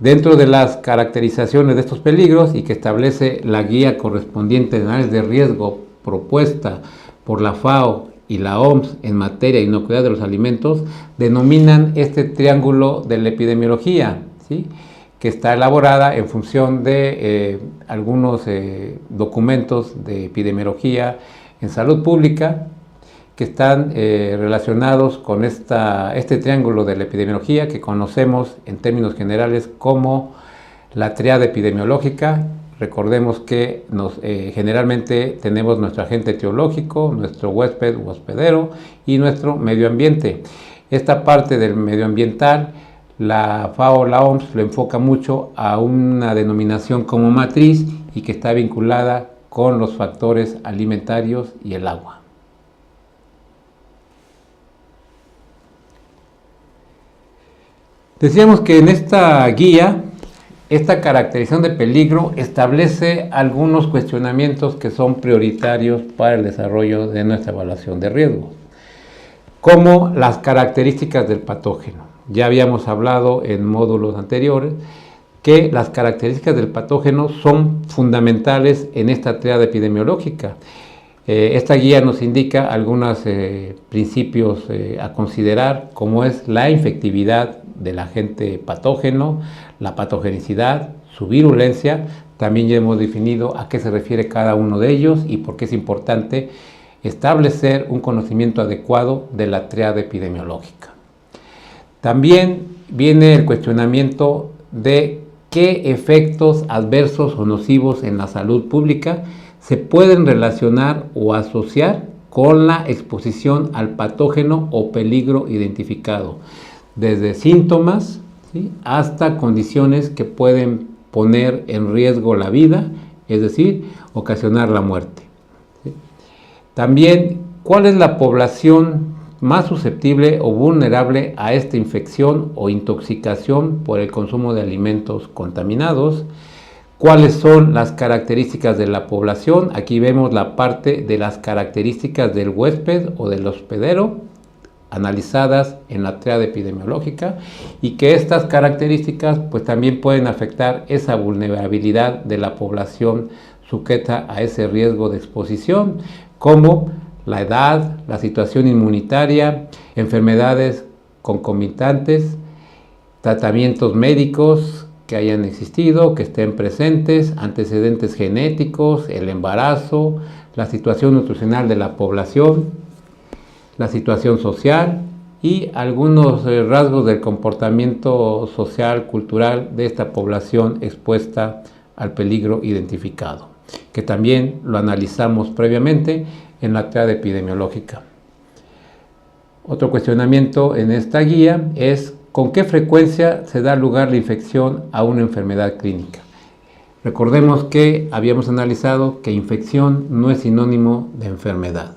Dentro de las caracterizaciones de estos peligros y que establece la guía correspondiente de análisis de riesgo propuesta por la FAO y la OMS en materia de inocuidad de los alimentos, denominan este triángulo de la epidemiología, ¿sí?, que está elaborada en función de algunos documentos de epidemiología en salud pública que están relacionados con este triángulo de la epidemiología que conocemos en términos generales como la tríada epidemiológica. Recordemos que generalmente tenemos nuestro agente etiológico, nuestro huésped u hospedero y nuestro medio ambiente. Esta parte del medioambiental, la FAO, la OMS, lo enfoca mucho a una denominación como matriz y que está vinculada con los factores alimentarios y el agua. Decíamos que en esta guía, esta caracterización de peligro establece algunos cuestionamientos que son prioritarios para el desarrollo de nuestra evaluación de riesgos, como las características del patógeno. Ya habíamos hablado en módulos anteriores que las características del patógeno son fundamentales en esta tríada epidemiológica. Esta guía nos indica algunos principios a considerar, como es la infectividad del agente patógeno, la patogenicidad, su virulencia. También ya hemos definido a qué se refiere cada uno de ellos y por qué es importante establecer un conocimiento adecuado de la tríada epidemiológica. También viene el cuestionamiento de qué efectos adversos o nocivos en la salud pública se pueden relacionar o asociar con la exposición al patógeno o peligro identificado, desde síntomas, ¿sí?, hasta condiciones que pueden poner en riesgo la vida, es decir, ocasionar la muerte, ¿sí? También, ¿cuál es la población más susceptible o vulnerable a esta infección o intoxicación por el consumo de alimentos contaminados? ¿Cuáles son las características de la población? Aquí vemos la parte de las características del huésped o del hospedero, analizadas en la tríada epidemiológica, y que estas características pues también pueden afectar esa vulnerabilidad de la población sujeta a ese riesgo de exposición, como la edad, la situación inmunitaria, enfermedades concomitantes, tratamientos médicos que hayan existido, que estén presentes, antecedentes genéticos, el embarazo, la situación nutricional de la población, la situación social y algunos rasgos del comportamiento social, cultural de esta población expuesta al peligro identificado, que también lo analizamos previamente en la tríada epidemiológica. Otro cuestionamiento en esta guía es ¿con qué frecuencia se da lugar la infección a una enfermedad clínica? Recordemos que habíamos analizado que infección no es sinónimo de enfermedad.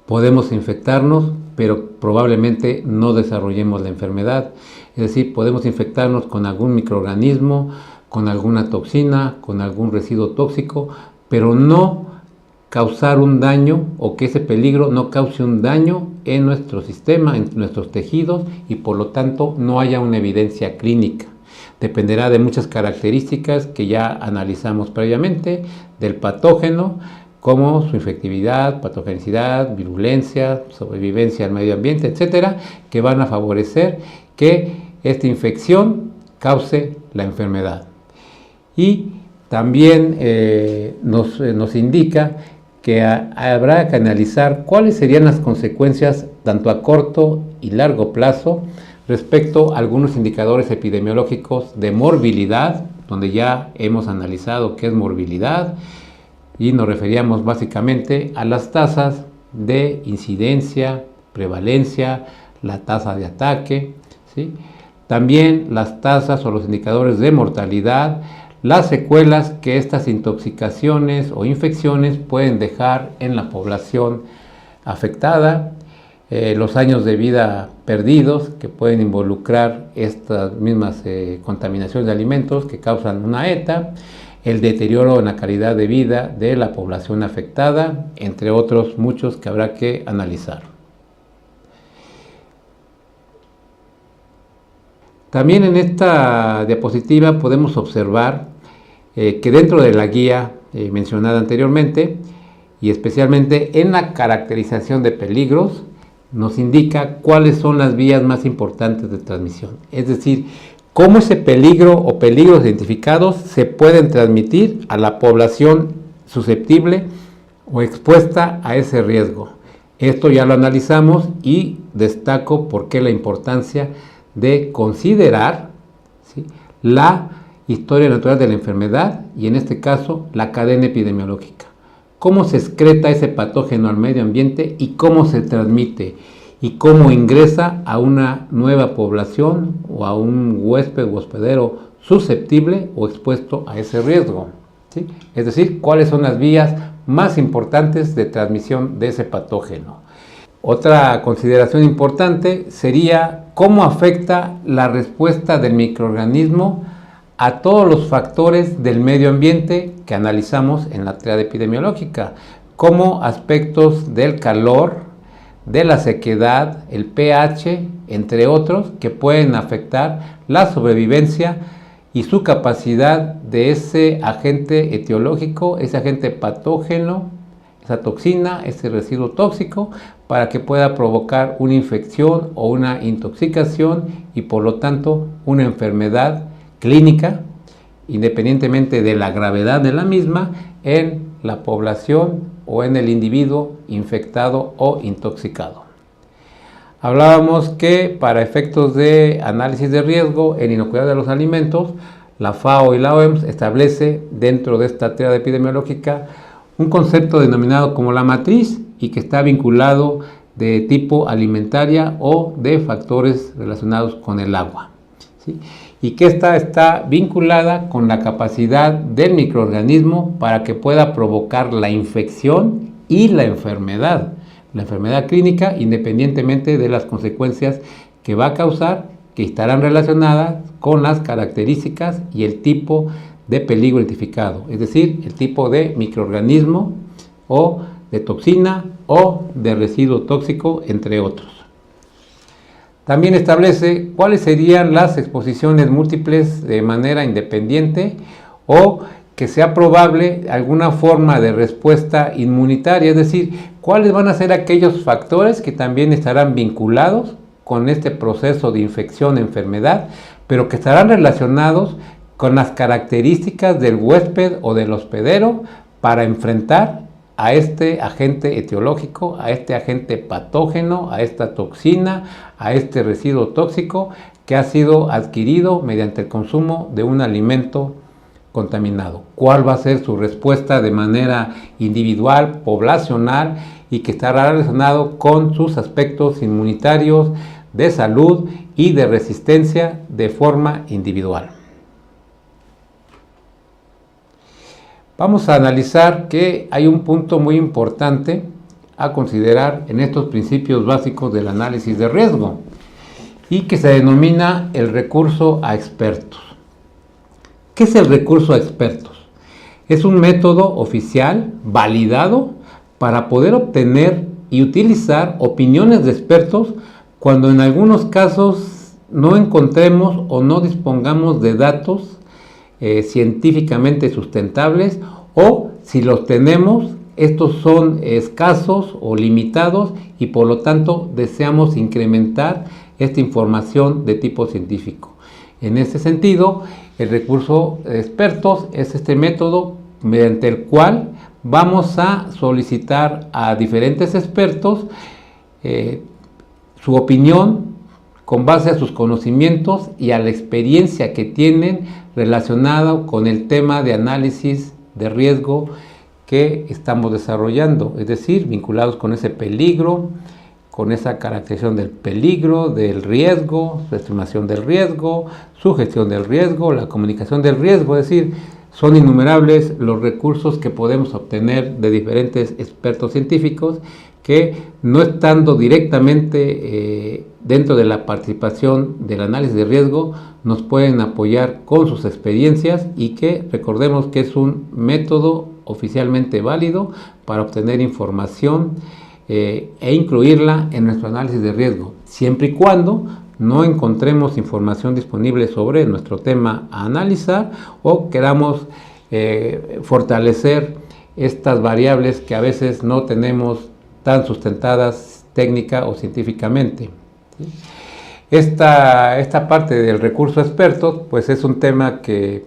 Podemos infectarnos, pero probablemente no desarrollemos la enfermedad. Es decir, podemos infectarnos con algún microorganismo, con alguna toxina, con algún residuo tóxico, pero no causar un daño o que ese peligro no cause un daño en nuestro sistema, en nuestros tejidos y por lo tanto no haya una evidencia clínica. Dependerá de muchas características que ya analizamos previamente del patógeno, como su infectividad, patogenicidad, virulencia, sobrevivencia al medio ambiente, etcétera, que van a favorecer que esta infección cause la enfermedad. Y también nos indica que habrá que analizar cuáles serían las consecuencias tanto a corto y largo plazo respecto a algunos indicadores epidemiológicos de morbilidad, donde ya hemos analizado qué es morbilidad y nos referíamos básicamente a las tasas de incidencia, prevalencia, la tasa de ataque, ¿sí? También las tasas o los indicadores de mortalidad, las secuelas que estas intoxicaciones o infecciones pueden dejar en la población afectada, los años de vida perdidos que pueden involucrar estas mismas contaminaciones de alimentos que causan una ETA, el deterioro en la calidad de vida de la población afectada, entre otros muchos que habrá que analizar. También en esta diapositiva podemos observar que dentro de la guía mencionada anteriormente, y especialmente en la caracterización de peligros, nos indica cuáles son las vías más importantes de transmisión. Es decir, cómo ese peligro o peligros identificados se pueden transmitir a la población susceptible o expuesta a ese riesgo. Esto ya lo analizamos y destaco por qué la importancia de considerar, ¿sí?, la historia natural de la enfermedad y en este caso la cadena epidemiológica. Cómo se excreta ese patógeno al medio ambiente y cómo se transmite y cómo ingresa a una nueva población o a un huésped o hospedero susceptible o expuesto a ese riesgo, ¿sí? Es decir, cuáles son las vías más importantes de transmisión de ese patógeno. Otra consideración importante sería cómo afecta la respuesta del microorganismo a todos los factores del medio ambiente que analizamos en la triada epidemiológica, como aspectos del calor, de la sequedad, el pH, entre otros, que pueden afectar la sobrevivencia y su capacidad de ese agente etiológico, ese agente patógeno, esa toxina, ese residuo tóxico, para que pueda provocar una infección o una intoxicación y por lo tanto una enfermedad clínica, independientemente de la gravedad de la misma, en la población o en el individuo infectado o intoxicado. Hablábamos que para efectos de análisis de riesgo en inocuidad de los alimentos, la FAO y la OMS establece dentro de esta triada epidemiológica un concepto denominado como la matriz y que está vinculado de tipo alimentaria o de factores relacionados con el agua, ¿sí?, y que esta está vinculada con la capacidad del microorganismo para que pueda provocar la infección y la enfermedad clínica, independientemente de las consecuencias que va a causar, que estarán relacionadas con las características y el tipo de peligro identificado, es decir, el tipo de microorganismo o de toxina o de residuo tóxico, entre otros. También establece cuáles serían las exposiciones múltiples de manera independiente o que sea probable alguna forma de respuesta inmunitaria, es decir, cuáles van a ser aquellos factores que también estarán vinculados con este proceso de infección-enfermedad, pero que estarán relacionados con las características del huésped o del hospedero para enfrentar a este agente etiológico, a este agente patógeno, a esta toxina, a este residuo tóxico que ha sido adquirido mediante el consumo de un alimento contaminado. ¿Cuál va a ser su respuesta de manera individual, poblacional y que estará relacionado con sus aspectos inmunitarios, de salud y de resistencia de forma individual? Vamos a analizar que hay un punto muy importante a considerar en estos principios básicos del análisis de riesgo y que se denomina el recurso a expertos. ¿Qué es el recurso a expertos? Es un método oficial validado para poder obtener y utilizar opiniones de expertos cuando en algunos casos no encontremos o no dispongamos de datos científicamente sustentables, o si los tenemos, estos son escasos o limitados y por lo tanto deseamos incrementar esta información de tipo científico. En ese sentido, el recurso de expertos es este método mediante el cual vamos a solicitar a diferentes expertos su opinión con base a sus conocimientos y a la experiencia que tienen relacionada con el tema de análisis de riesgo que estamos desarrollando, es decir, vinculados con ese peligro, con esa caracterización del peligro, del riesgo, su estimación del riesgo, su gestión del riesgo, la comunicación del riesgo, es decir, son innumerables los recursos que podemos obtener de diferentes expertos científicos que, no estando directamente dentro de la participación del análisis de riesgo, nos pueden apoyar con sus experiencias y que recordemos que es un método oficialmente válido para obtener información e incluirla en nuestro análisis de riesgo, siempre y cuando no encontremos información disponible sobre nuestro tema a analizar o queramos fortalecer estas variables que a veces no tenemos tan sustentadas técnica o científicamente. Esta parte del recurso expertos, pues es un tema que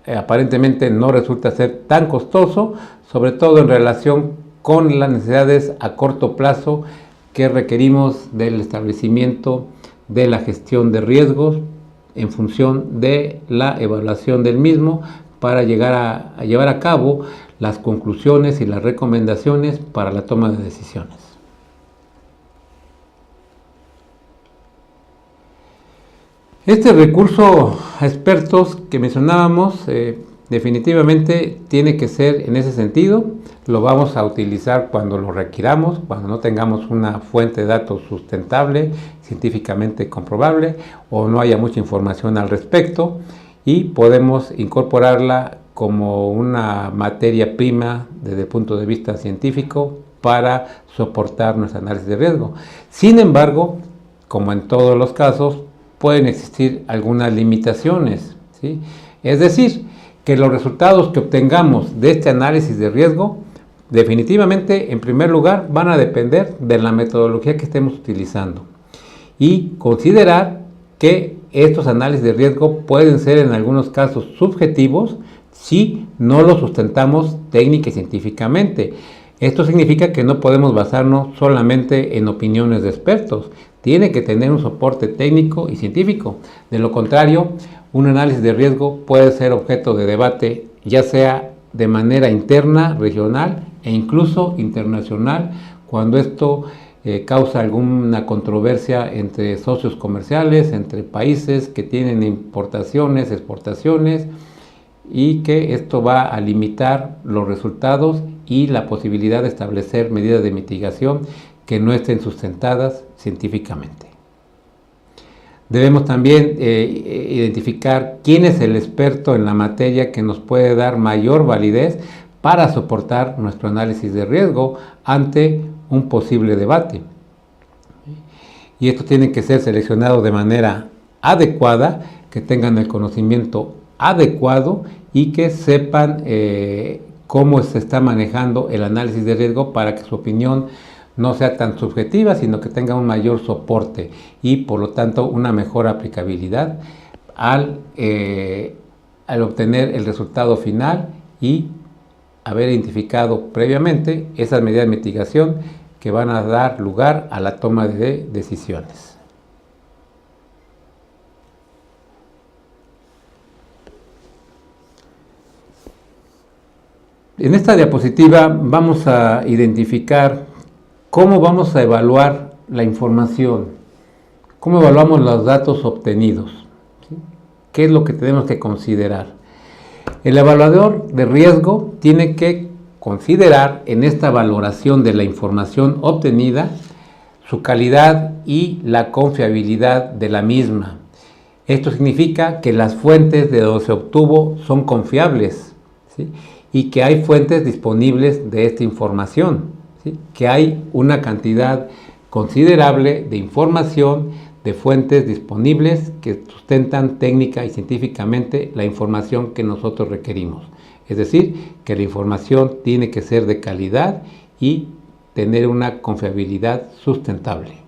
aparentemente no resulta ser tan costoso, sobre todo en relación con las necesidades a corto plazo que requerimos del establecimiento de la gestión de riesgos en función de la evaluación del mismo para llegar a llevar a cabo las conclusiones y las recomendaciones para la toma de decisiones. Este recurso a expertos que mencionábamos definitivamente tiene que ser en ese sentido. Lo vamos a utilizar cuando lo requiramos, cuando no tengamos una fuente de datos sustentable, científicamente comprobable, o no haya mucha información al respecto, y podemos incorporarla como una materia prima desde el punto de vista científico para soportar nuestro análisis de riesgo. Sin embargo, como en todos los casos, pueden existir algunas limitaciones, ¿sí? Es decir, que los resultados que obtengamos de este análisis de riesgo definitivamente, en primer lugar, van a depender de la metodología que estemos utilizando y considerar que estos análisis de riesgo pueden ser en algunos casos subjetivos si no los sustentamos técnica y científicamente. Esto significa que no podemos basarnos solamente en opiniones de expertos, tiene que tener un soporte técnico y científico. De lo contrario, un análisis de riesgo puede ser objeto de debate, ya sea de manera interna, regional e incluso internacional, cuando esto causa alguna controversia entre socios comerciales, entre países que tienen importaciones, exportaciones, y que esto va a limitar los resultados y la posibilidad de establecer medidas de mitigación que no estén sustentadas científicamente. Debemos también identificar quién es el experto en la materia que nos puede dar mayor validez para soportar nuestro análisis de riesgo ante un posible debate. Y esto tiene que ser seleccionado de manera adecuada, que tengan el conocimiento adecuado y que sepan cómo se está manejando el análisis de riesgo para que su opinión no sea tan subjetiva, sino que tenga un mayor soporte y por lo tanto una mejor aplicabilidad al obtener el resultado final y haber identificado previamente esas medidas de mitigación que van a dar lugar a la toma de decisiones. En esta diapositiva vamos a identificar cómo vamos a evaluar la información, cómo evaluamos los datos obtenidos, ¿sí? ¿Qué es lo que tenemos que considerar? El evaluador de riesgo tiene que considerar en esta valoración de la información obtenida su calidad y la confiabilidad de la misma. Esto significa que las fuentes de donde se obtuvo son confiables, ¿sí? Y que hay fuentes disponibles de esta información, ¿sí? Que hay una cantidad considerable de información de fuentes disponibles que sustentan técnica y científicamente la información que nosotros requerimos. Es decir, que la información tiene que ser de calidad y tener una confiabilidad sustentable.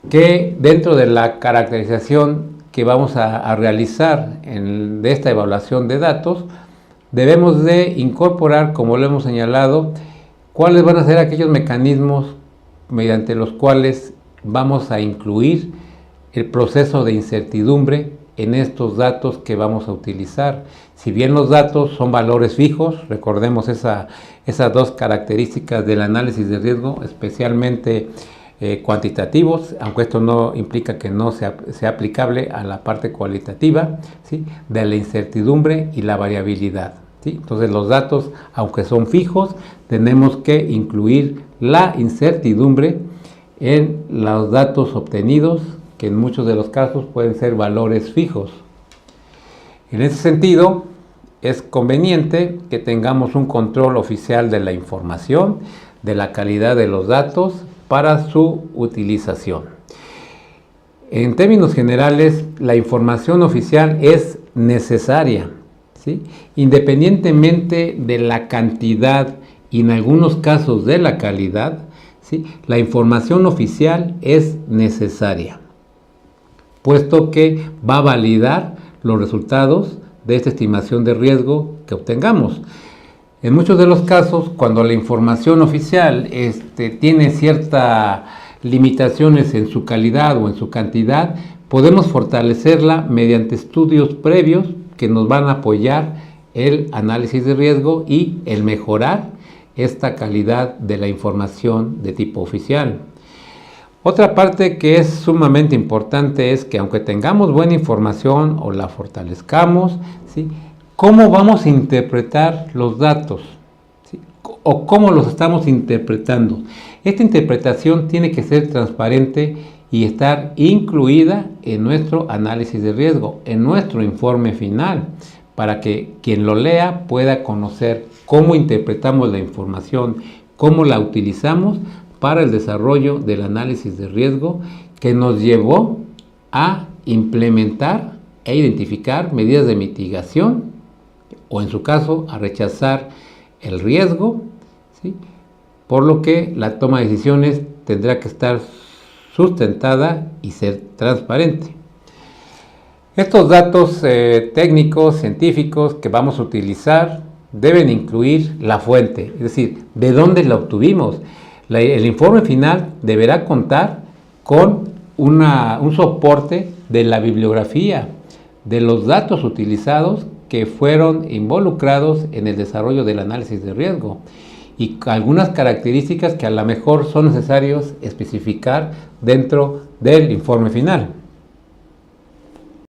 Que dentro de la caracterización que vamos a realizar de esta evaluación de datos, debemos de incorporar, como lo hemos señalado, cuáles van a ser aquellos mecanismos mediante los cuales vamos a incluir el proceso de incertidumbre en estos datos que vamos a utilizar. Si bien los datos son valores fijos, recordemos esas dos características del análisis de riesgo, especialmente cuantitativos, aunque esto no implica que no sea aplicable a la parte cualitativa, ¿sí? De la incertidumbre y la variabilidad, ¿sí? Entonces los datos, aunque son fijos, tenemos que incluir la incertidumbre en los datos obtenidos, que en muchos de los casos pueden ser valores fijos. En ese sentido, es conveniente que tengamos un control oficial de la información, de la calidad de los datos para su utilización. En términos generales, la información oficial es necesaria, ¿sí? Independientemente de la cantidad y en algunos casos de la calidad, ¿sí? La información oficial es necesaria, puesto que va a validar los resultados de esta estimación de riesgo que obtengamos. En muchos de los casos, cuando la información oficial tiene ciertas limitaciones en su calidad o en su cantidad, podemos fortalecerla mediante estudios previos que nos van a apoyar el análisis de riesgo y el mejorar esta calidad de la información de tipo oficial. Otra parte que es sumamente importante es que aunque tengamos buena información o la fortalezcamos, ¿sí? ¿Cómo vamos a interpretar los datos? ¿Sí? ¿O cómo los estamos interpretando? Esta interpretación tiene que ser transparente y estar incluida en nuestro análisis de riesgo, en nuestro informe final, para que quien lo lea pueda conocer cómo interpretamos la información, cómo la utilizamos para el desarrollo del análisis de riesgo que nos llevó a implementar e identificar medidas de mitigación o en su caso a rechazar el riesgo, ¿sí? Por lo que la toma de decisiones tendrá que estar sustentada y ser transparente. Estos datos técnicos, científicos que vamos a utilizar deben incluir la fuente, es decir, de dónde la obtuvimos. El informe final deberá contar con un soporte de la bibliografía, de los datos utilizados que fueron involucrados en el desarrollo del análisis de riesgo y algunas características que a lo mejor son necesarios especificar dentro del informe final.